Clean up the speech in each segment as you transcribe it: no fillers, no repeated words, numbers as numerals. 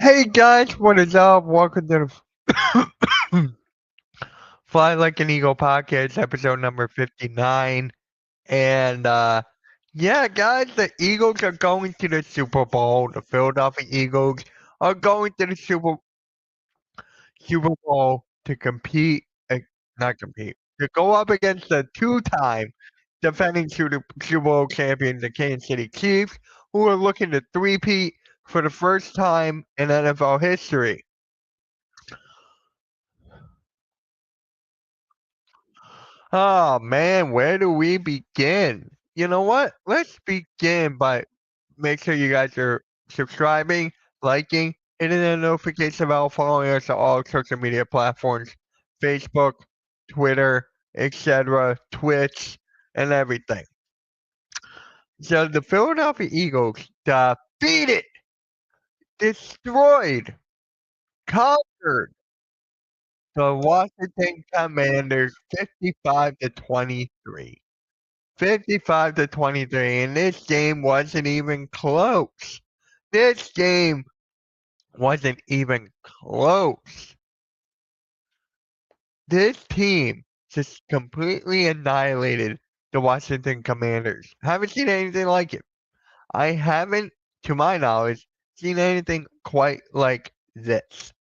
Hey guys, what is up? Welcome to the Fly Like an Eagle podcast, episode number 59. And yeah, guys, the Eagles are going to the Super Bowl. The Philadelphia Eagles are going to the Super Bowl to compete, not compete, to go up against the two-time defending Super Bowl champions, the Kansas City Chiefs, who are looking to three-peat for the first time in NFL history. Oh man, where do we begin? You know what? Let's begin by make sure you guys are subscribing, liking, hitting the notification bell, following us on all social media platforms, Facebook, Twitter, etc., Twitch, and everything. So the Philadelphia Eagles defeated, destroyed, conquered the Washington Commanders 55-23. 55-23, and this game wasn't even close. This game wasn't even close. This team just completely annihilated the Washington Commanders. Haven't seen anything like it. I haven't, to my knowledge, seen anything quite like this.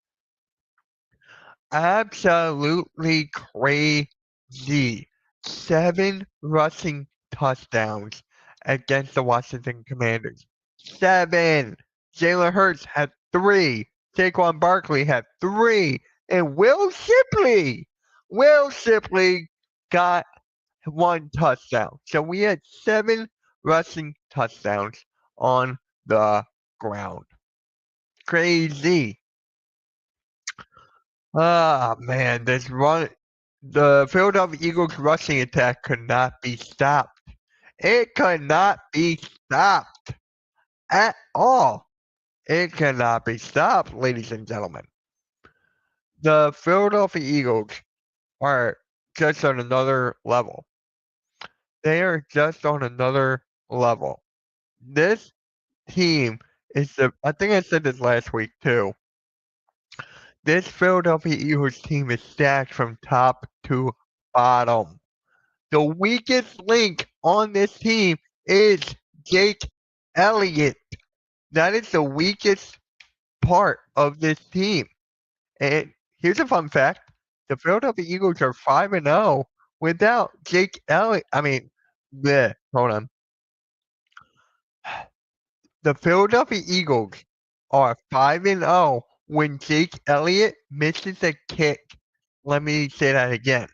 Absolutely crazy. 7 rushing touchdowns against the Washington Commanders. 7. Jalen Hurts had 3. Saquon Barkley had 3. And Will Shipley got 1 touchdown. So we had 7 rushing touchdowns on the ground. Crazy. Ah, man, the Philadelphia Eagles rushing attack could not be stopped. It could not be stopped at all. It cannot be stopped, ladies and gentlemen. The Philadelphia Eagles are just on another level. They are just on another level. This team I think I said this last week too. This Philadelphia Eagles team is stacked from top to bottom. The weakest link on this team is Jake Elliott. That is the weakest part of this team. And here's a fun fact. The Philadelphia Eagles are 5-0 without Jake Elliott. Hold on. The Philadelphia Eagles are 5-0 when Jake Elliott misses a kick. Let me say that again.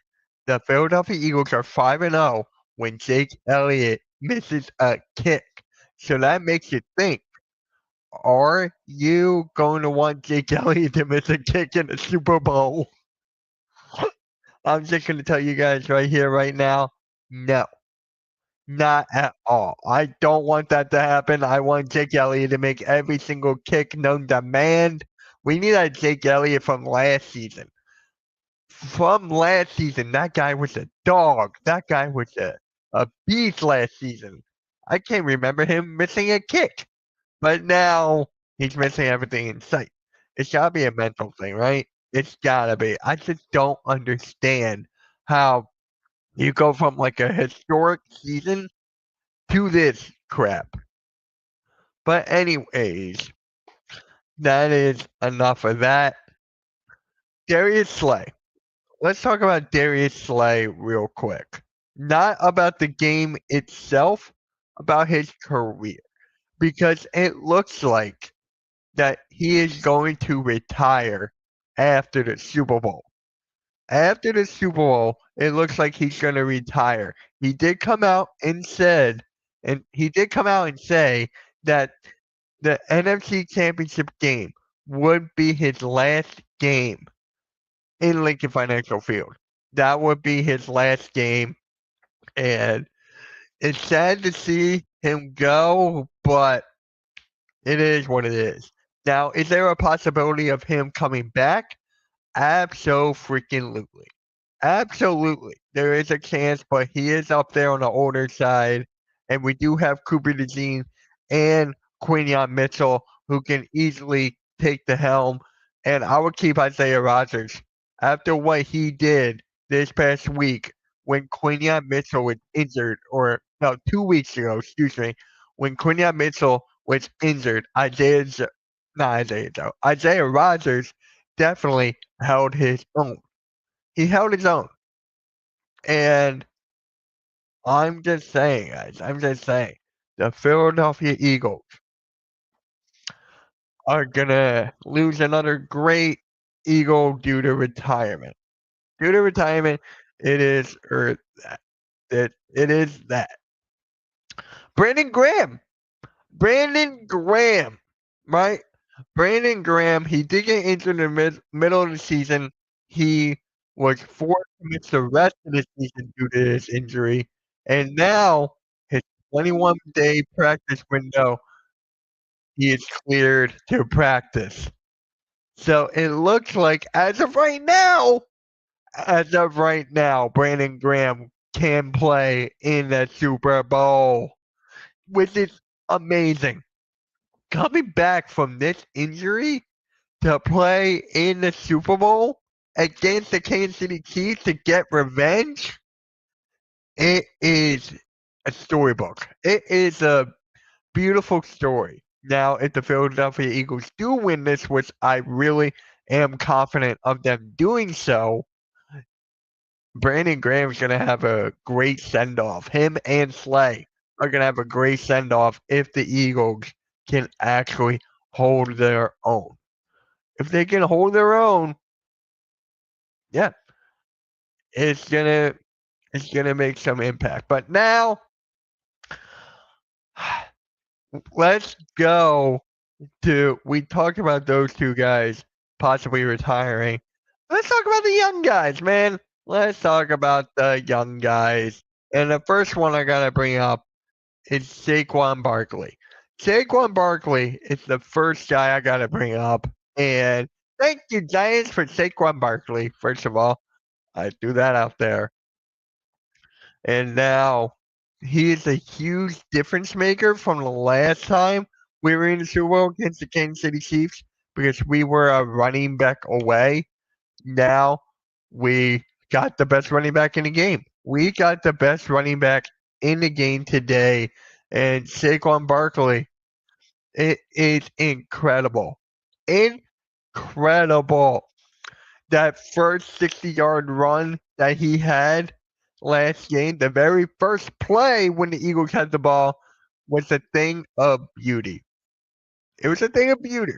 The Philadelphia Eagles are 5-0 when Jake Elliott misses a kick. So that makes you think, are you going to want Jake Elliott to miss a kick in the Super Bowl? I'm just going to tell you guys right here, right now, no. Not at all. I don't want that to happen. I want Jake Elliott to make every single kick known to man. We need a Jake Elliott from last season. From last season, that guy was a dog. That guy was a beast last season. I can't remember him missing a kick. But now he's missing everything in sight. It's gotta be a mental thing, right? It's gotta be. I just don't understand how you go from like a historic season to this crap. But anyways, that is enough of that. Darius Slay. Let's talk about Darius Slay real quick. Not about the game itself, about his career. Because it looks like that he is going to retire after the Super Bowl. After the Super Bowl, it looks like he's going to retire. He did come out and say that the NFC Championship game would be his last game in Lincoln Financial Field. That would be his last game, and it's sad to see him go, but it is what it is. Now, is there a possibility of him coming back? Abso-freaking-lutely. Absolutely. There is a chance, but he is up there on the older side, and we do have Cooper DeJean and Quinyon Mitchell who can easily take the helm, and I would keep Isaiah Rodgers. After what he did this past week when Quinion Mitchell was injured, or no, 2 weeks ago, excuse me, when Quinion Mitchell was injured, Isaiah Rodgers definitely held his own. He held his own. And I'm just saying, guys, I'm just saying, the Philadelphia Eagles are gonna lose another great Eagle due to retirement. Due to retirement, it is or that it is that. Brandon Graham. Brandon Graham, right? Brandon Graham, he did get injured in the middle of the season. He was forced to miss the rest of the season due to his injury, and now his 21-day practice window, he is cleared to practice. So it looks like as of right now, Brandon Graham can play in the Super Bowl, which is amazing. Coming back from this injury to play in the Super Bowl against the Kansas City Chiefs to get revenge, it is a storybook. It is a beautiful story. Now, if the Philadelphia Eagles do win this, which I really am confident of them doing so, Brandon Graham's going to have a great send off. Him and Slay are going to have a great send off if the Eagles can actually hold their own. If they can hold their own, yeah, it's gonna make some impact. But now, let's go to. We talked about those two guys possibly retiring. Let's talk about the young guys, man. Let's talk about the young guys. And the first one I gotta bring up is Saquon Barkley. Saquon Barkley is the first guy I gotta bring up. And thank you, Giants, for Saquon Barkley. First of all, I threw that out there. And now he is a huge difference maker from the last time we were in the Super Bowl against the Kansas City Chiefs because we were a running back away. Now we got the best running back in the game. We got the best running back in the game today. And Saquon Barkley, it is incredible. Incredible. That first 60-yard run that he had last game, the very first play when the Eagles had the ball, was a thing of beauty. It was a thing of beauty.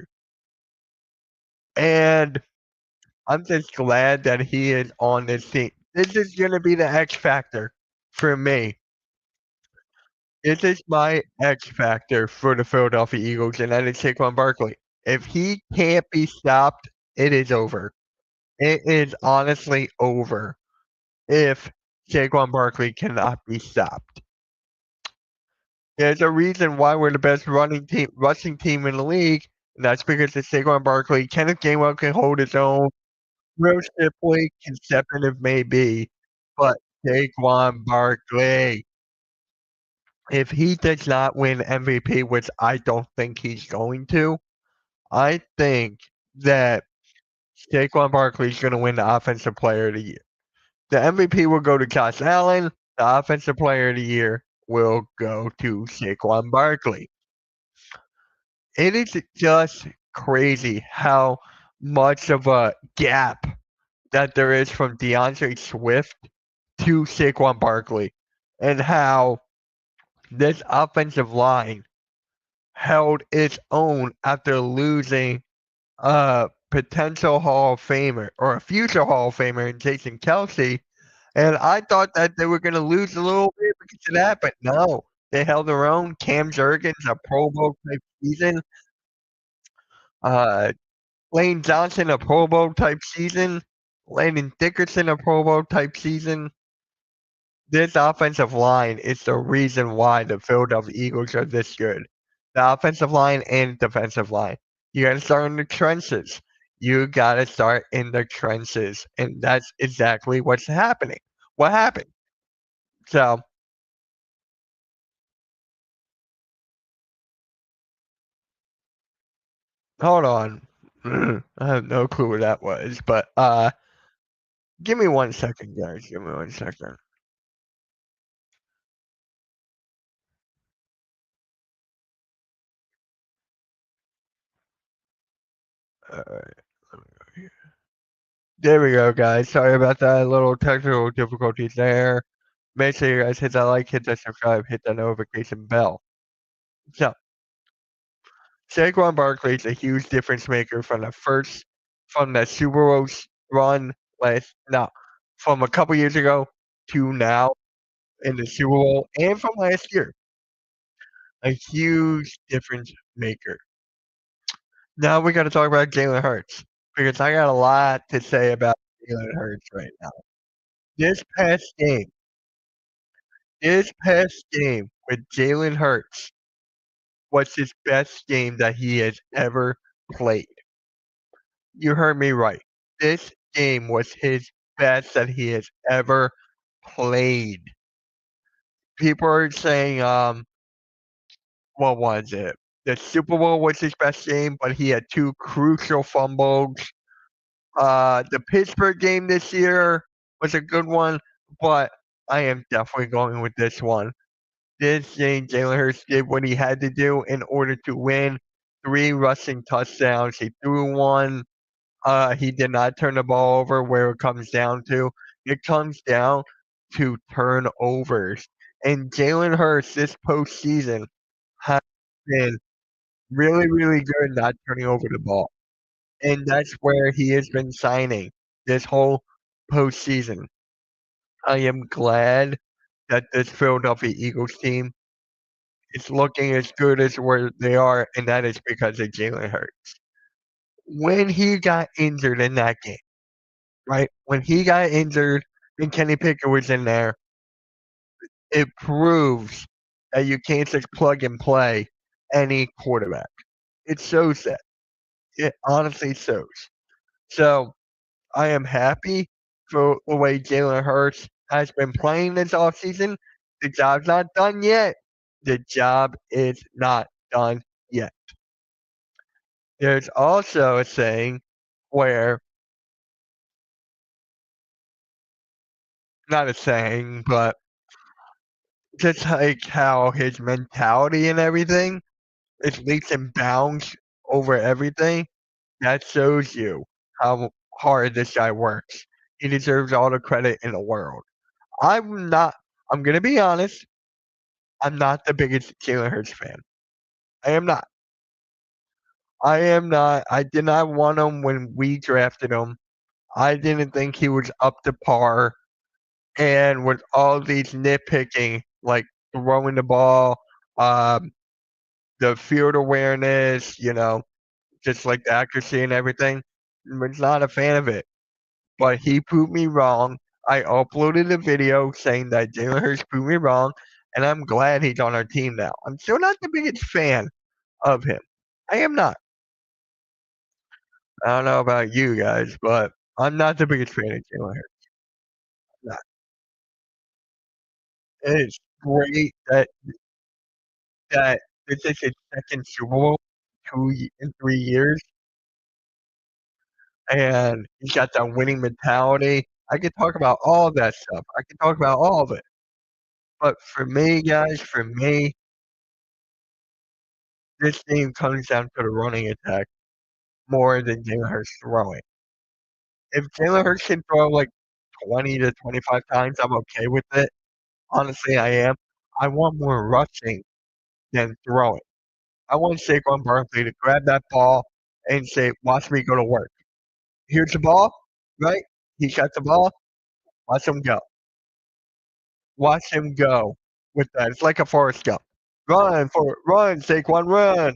And I'm just glad that he is on this team. This is going to be the X factor for me. This is my X factor for the Philadelphia Eagles, and that is Saquon Barkley. If he can't be stopped, it is over. It is honestly over if Saquon Barkley cannot be stopped. There's a reason why we're the best rushing team in the league, and that's because of Saquon Barkley. Kenneth Gainwell can hold his own. Will Shipley can step in if may be, but Saquon Barkley, if he does not win MVP, which I don't think he's going to, I think that Saquon Barkley is going to win the Offensive Player of the Year. The MVP will go to Josh Allen. The Offensive Player of the Year will go to Saquon Barkley. It is just crazy how much of a gap that there is from DeAndre Swift to Saquon Barkley, and how this offensive line held its own after losing a potential Hall of Famer or a future Hall of Famer in Jason Kelce. And I thought that they were going to lose a little bit because of that, but no, they held their own. Cam Jurgens, a Pro Bowl type season. Uh, Lane Johnson, a Pro Bowl type season. Landon Dickerson, a Pro Bowl type season. This offensive line is the reason why the Philadelphia Eagles are this good. The offensive line and defensive line. You got to start in the trenches. You got to start in the trenches. And that's exactly what's happening. What happened? So, hold on. I have no clue what that was, but, give me 1 second, guys, give me 1 second. Alright, let me go here. There we go, guys, sorry about that, little technical difficulties there. Make sure you guys hit that like, hit that subscribe, hit that notification bell. So, Saquon Barkley is a huge difference maker from the Super Bowl run from a couple years ago to now in the Super Bowl and from last year. A huge difference maker. Now we gotta talk about Jalen Hurts, because I got a lot to say about Jalen Hurts right now. This past game this past game with Jalen Hurts was his best game that he has ever played. You heard me right. This game was his best that he has ever played. People are saying, what was it? The Super Bowl was his best game, but he had 2 crucial fumbles. The Pittsburgh game this year was a good one, but I am definitely going with this one. This game, Jalen Hurts did what he had to do in order to win. 3 rushing touchdowns. He threw 1. He did not turn the ball over where it comes down to. It comes down to turnovers. And Jalen Hurts this postseason has been really, really good not turning over the ball. And that's where he has been signing this whole postseason. I am glad that this Philadelphia Eagles team is looking as good as where they are, and that is because of Jalen Hurts. When he got injured in that game, right? When he got injured and Kenny Pickett was in there, it proves that you can't just plug and play any quarterback. It shows that. It honestly shows. So I am happy for the way Jalen Hurts has been playing this offseason. The job's not done yet. The job is not done yet. There's also a saying where, not a saying, but just like how his mentality and everything is leaps and bounds over everything, that shows you how hard this guy works. He deserves all the credit in the world. I'm not I'm gonna be honest, I'm not the biggest Jalen Hurts fan. I am not. I am not. I did not want him when we drafted him. I didn't think he was up to par, and with all these nitpicking, like throwing the ball, um, the field awareness, just like the accuracy and everything, was not a fan of it. But he proved me wrong. I uploaded a video saying that Jalen Hurts proved me wrong, and I'm glad he's on our team now. I'm still not the biggest fan of him. I am not. I don't know about you guys, but I'm not the biggest fan of Jalen Hurts. Not. It's great that this is his second Super Bowl in 3 years, and he's got that winning mentality. I could talk about all of that stuff. I could talk about all of it. But for me, guys, for me, this game comes down to the running attack more than Jalen Hurts throwing. If Jalen Hurts can throw like 20 to 25 times, I'm okay with it. Honestly, I am. I want more rushing than throwing. I want Saquon Barkley to grab that ball and say, "Watch me go to work. Here's the ball, right? He got the ball. Watch him go. Watch him go with that. It's like a Forrest Gump. Run, Saquon, run."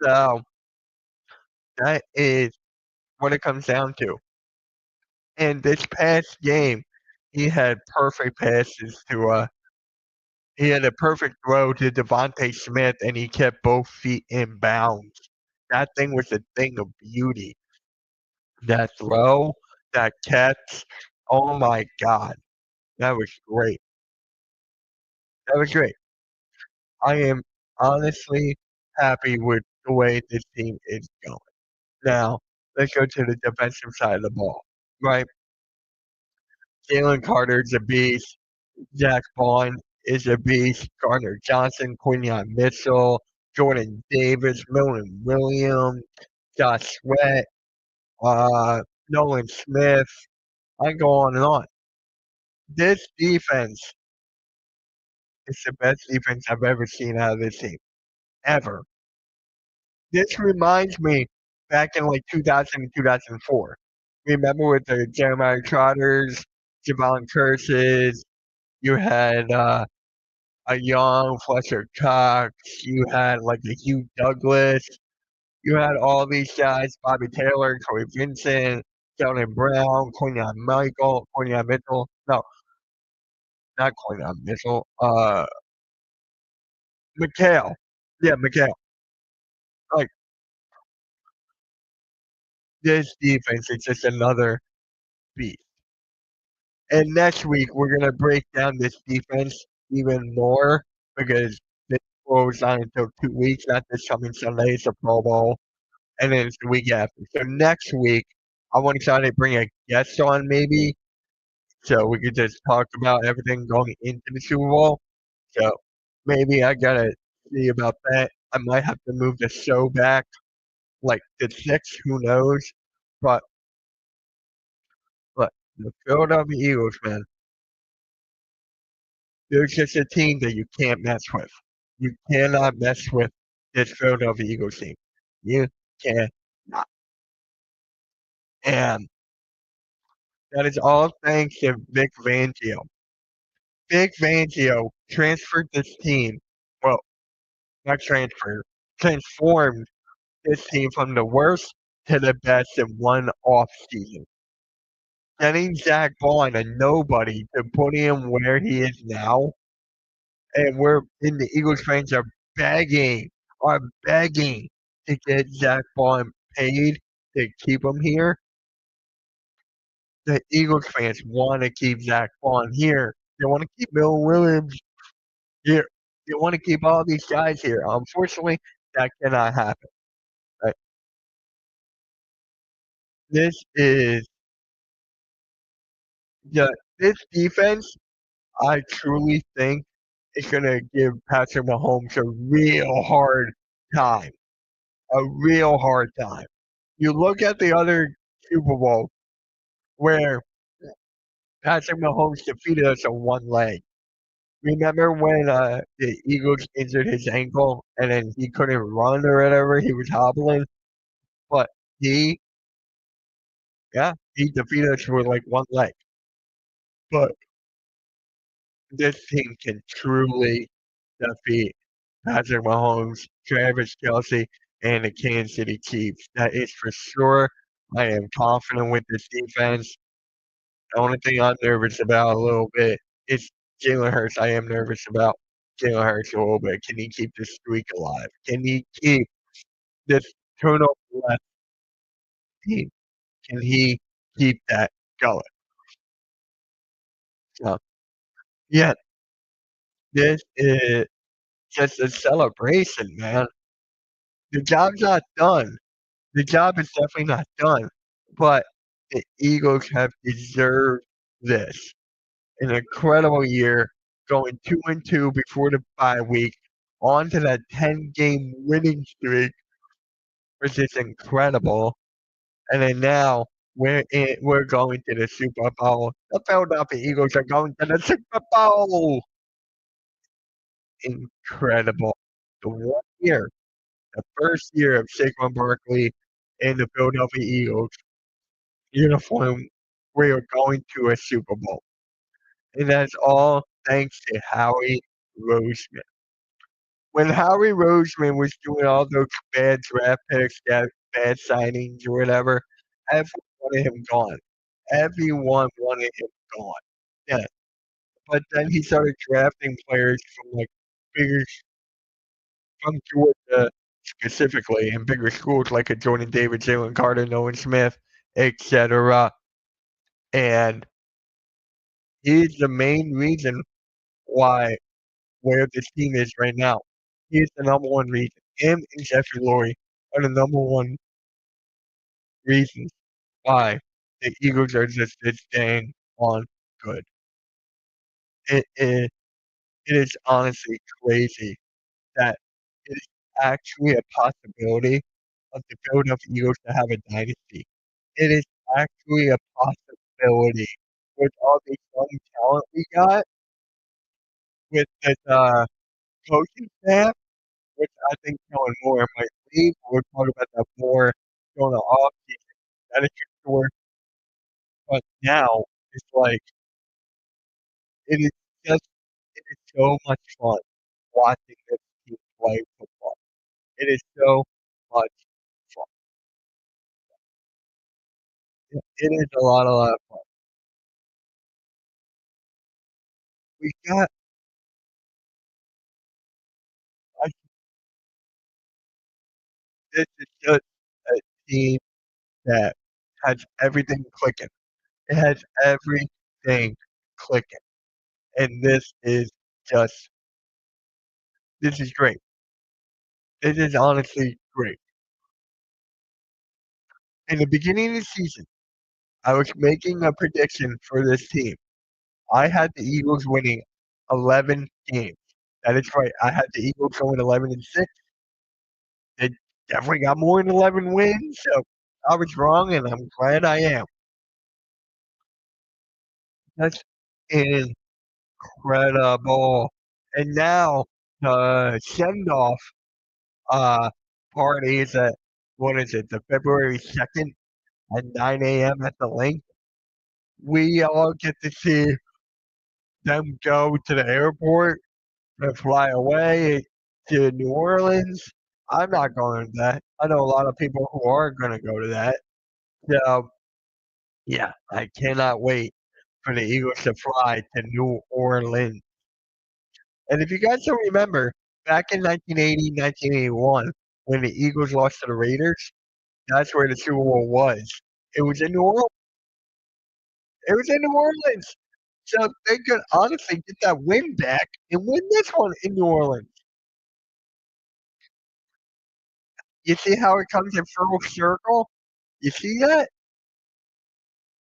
So that is what it comes down to. And this past game, he had perfect passes he had a perfect throw to Devontae Smith, and he kept both feet in bounds. That thing was a thing of beauty. That throw, that catch, oh my god, that was great. That was great. I am honestly happy with the way this team is going. Now, let's go to the defensive side of the ball, right? Jalen Carter's a beast. Zach Bond is a beast. Gardner Johnson, Quinion Mitchell, Jordan Davis, Milton Williams, Josh Sweat, uh, Nolan Smith. I go on and on. This defense is the best defense I've ever seen out of this team, ever. This reminds me back in like 2000 and 2004. Remember with the Jeremiah Trotters, Javon Curses, you had a young Fletcher Cox, you had like a Hugh Douglas, you had all these guys, Bobby Taylor, Corey Vincent, Sheldon Brown, Quinion Mitchell. No, not Quinion Mitchell. McHale. Yeah, McHale. Like this defense is just another beat. And next week we're gonna break down this defense even more because this goes on until 2 weeks. Not this coming Sunday, it's a Pro Bowl, and then it's the week after. So next week, I want to try to bring a guest on maybe, so we could just talk about everything going into the Super Bowl. So maybe I gotta see about that. I might have to move the show back like to 6. Who knows? But but the Philadelphia Eagles, man, they're just a team that you can't mess with. You cannot mess with this Philadelphia Eagles team. You cannot. And that is all thanks to Vic Fangio. Vic Fangio transferred this team. Well, not transferred, transformed this team from the worst to the best in one off season. Getting Zach Bond, a nobody, to put him where he is now, and we're in the Eagles fans are begging to get Zach Bond paid to keep him here. The Eagles fans want to keep Zach Bond here. They want to keep Bill Williams here. They want to keep all these guys here. Unfortunately, that cannot happen. Right? This is the this defense. I truly think is going to give Patrick Mahomes a real hard time. A real hard time. You look at the other Super Bowl where Patrick Mahomes defeated us on one leg. Remember when the Eagles injured his ankle and then he couldn't run or whatever? He was hobbling, but he, yeah, he defeated us with like one leg. But this team can truly defeat Patrick Mahomes, Travis Kelce, and the Kansas City Chiefs. That is for sure. I am confident with this defense. The only thing I'm nervous about a little bit is Jalen Hurts. I am nervous about Jalen Hurts a little bit. Can he keep this streak alive? Can he keep this turnover less team? Can he keep that going? So, yeah, this is just a celebration, man. The job's not done. The job is definitely not done, but the Eagles have deserved this. An incredible year, going 2-2 before the bye week, on to that 10-game winning streak, which is incredible. And then now we're going to the Super Bowl. The Philadelphia Eagles are going to the Super Bowl. Incredible. The 1 year, the first year of Saquon Barkley in the Philadelphia Eagles uniform, we are going to a Super Bowl. And that's all thanks to Howie Roseman. When Howie Roseman was doing all those bad draft picks, bad signings or whatever, everyone wanted him gone. Everyone wanted him gone. Yeah. But then he started drafting players from like bigger from Georgia specifically and bigger schools like a Jordan Davis, Jalen Carter, Nolan Smith, etc. And he's the main reason why where this team is right now. He is the number one reason. Him and Jeffrey Lurie are the number one reasons why the Eagles are just this dang on good. It is it is honestly crazy that it is actually a possibility of the Philadelphia Eagles to have a dynasty. It is actually a possibility with all the young talent we got, with this, coaching staff, which I think Kellen Moore might leave. We'll talk about that more during the offseason. That is for sure. But now it's like it is just it is so much fun watching this team play football. It is so much fun. It is a lot of fun. We got I This is just a team that has everything clicking. It has everything clicking, and just this is great. It is honestly great. In the beginning of the season, I was making a prediction for this team. I had the Eagles winning 11 games. That is right. I had the Eagles going 11-6. They definitely got more than 11 wins, so I was wrong, and I'm glad I am. That's incredible. And now the send-off uh, party is at what is it? The February 2nd at 9 a.m. at the link. We all get to see them go to the airport and fly away to New Orleans. I'm not going to that. I know a lot of people who are going to go to that. So, yeah, I cannot wait for the Eagles to fly to New Orleans. And if you guys don't remember, back in 1980, 1981, when the Eagles lost to the Raiders, that's where the Super Bowl was. It was in New Orleans. It was in New Orleans. So they could honestly get that win back and win this one in New Orleans. You see how it comes in full circle? You see that?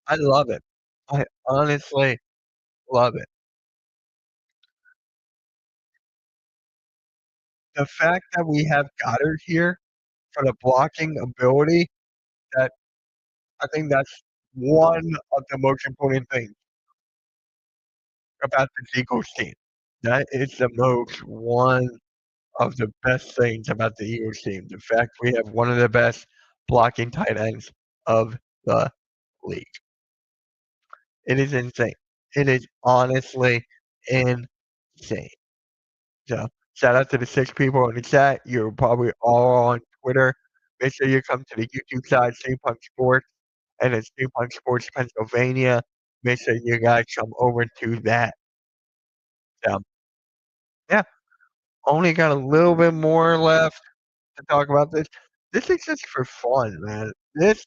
I love it. I honestly love it. The fact that we have Goddard here for the blocking ability, that I think that's one of the most important things about the Eagles team. That is the most one of the best things about the Eagles team. The fact we have one of the best blocking tight ends of the league. It is insane. It is honestly insane. So shout out to the 6 people in the chat. You're probably all on Twitter. Make sure you come to the YouTube side, Steampunk Sports, and then Steampunk Sports Pennsylvania. Make sure you guys come over to that. So, yeah, only got a little bit more left to talk about this. This is just for fun, man. This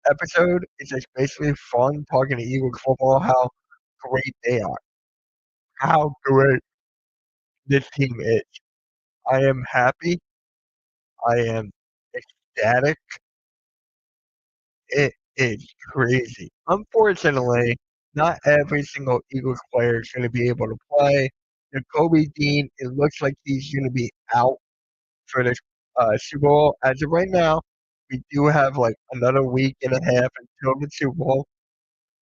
episode is just basically fun talking to Eagles football, how great they are, how great this team is. I am happy. I am ecstatic. It is crazy. Unfortunately, not every single Eagles player is going to be able to play. Jacoby Dean, it looks like he's going to be out for the Super Bowl. As of right now, we do have like another week and a half until the Super Bowl,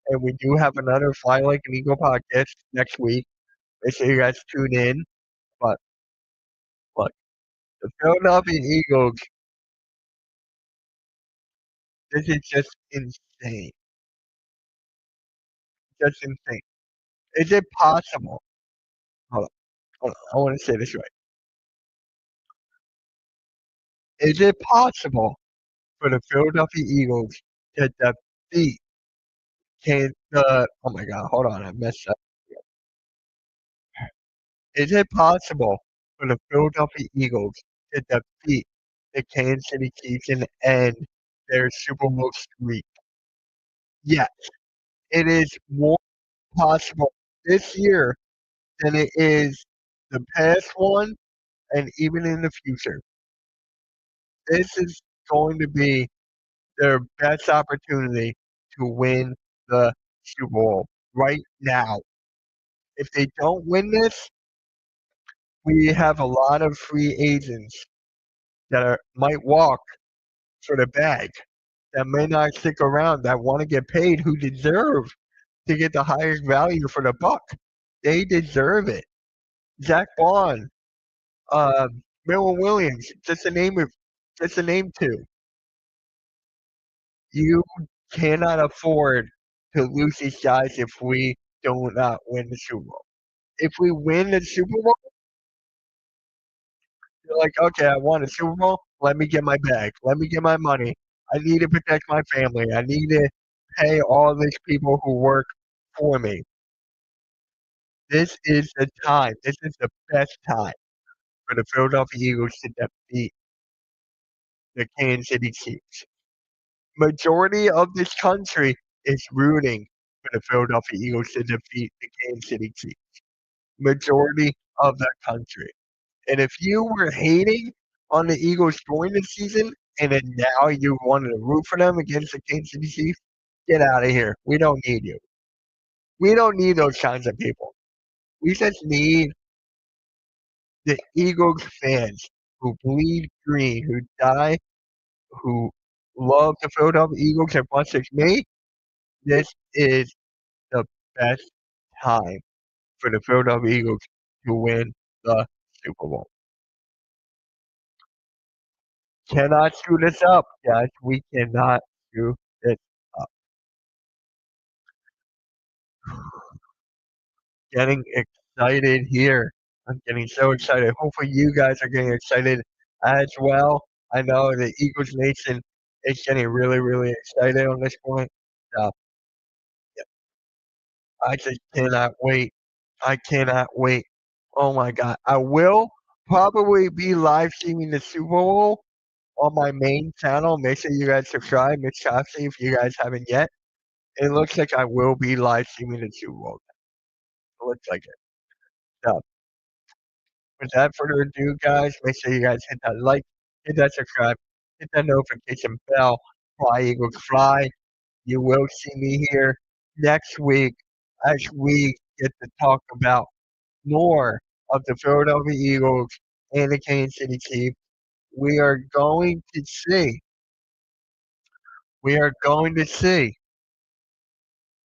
and we do have another Fly Like an Eagle podcast next week. Make sure you guys tune in. But look, the Philadelphia Eagles, this is just insane. Just insane. Is it possible? Hold on, hold on. I want to say this right. Is it possible for the Philadelphia Eagles to defeat oh my god, hold on, I messed up. Is it possible for the Philadelphia Eagles to defeat the Kansas City Chiefs and end their Super Bowl streak? Yes, it is more possible this year than it is the past one and even in the future. This is going to be their best opportunity to win the Super Bowl right now. If they don't win this, we have a lot of free agents that might walk for the bag, that may not stick around, that want to get paid, who deserve to get the highest value for the buck. They deserve it. Zach Bond, Merrill Williams, just to name two. You cannot afford to lose these guys if we do not win the Super Bowl. If we win the Super Bowl, you're like, okay, I won a Super Bowl. Let me get my bag. Let me get my money. I need to protect my family. I need to pay all these people who work for me. This is the time. This is the best time for the Philadelphia Eagles to defeat the Kansas City Chiefs. Majority of this country is rooting for the Philadelphia Eagles to defeat the Kansas City Chiefs. Majority of that country. And if you were hating on the Eagles during the season and then now you wanted to root for them against the Kansas City Chiefs, get out of here. We don't need you. We don't need those kinds of people. We just need the Eagles fans who bleed green, who die, who love the Philadelphia Eagles as much as me. This is the best time for the Philadelphia Eagles to win the Super Bowl. Cannot screw this up, guys. We cannot screw this up. Getting excited here. I'm getting so excited. Hopefully, you guys are getting excited as well. I know the Eagles Nation is getting really, really excited on this point. Uh, I just cannot wait. I cannot wait. Oh my God. I will probably be live streaming the Super Bowl on my main channel. Make sure you guys subscribe, Mitch Chopsy, if you guys haven't yet. It looks like I will be live streaming the Super Bowl. It looks like it. So, without further ado, guys, make sure you guys hit that like, hit that subscribe, hit that notification bell. Fly Eagles Fly. You will see me here next week as we get to talk about more of the Philadelphia Eagles and the Kansas City Chiefs. We are going to see. We are going to see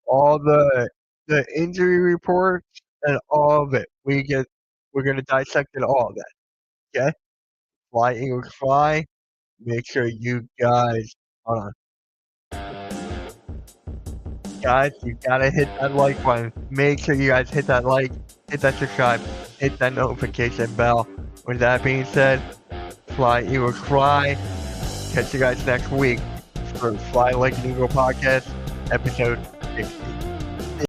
all the injury reports and all of it. We're gonna dissect it all. That okay? Fly Eagles fly. Make sure you guys hold on. Guys, you gotta hit that like button. Make sure you guys hit that like, hit that subscribe, hit that notification bell. With that being said, Fly Eagles Fly. Catch you guys next week for Fly Like an Eagle podcast, episode 60.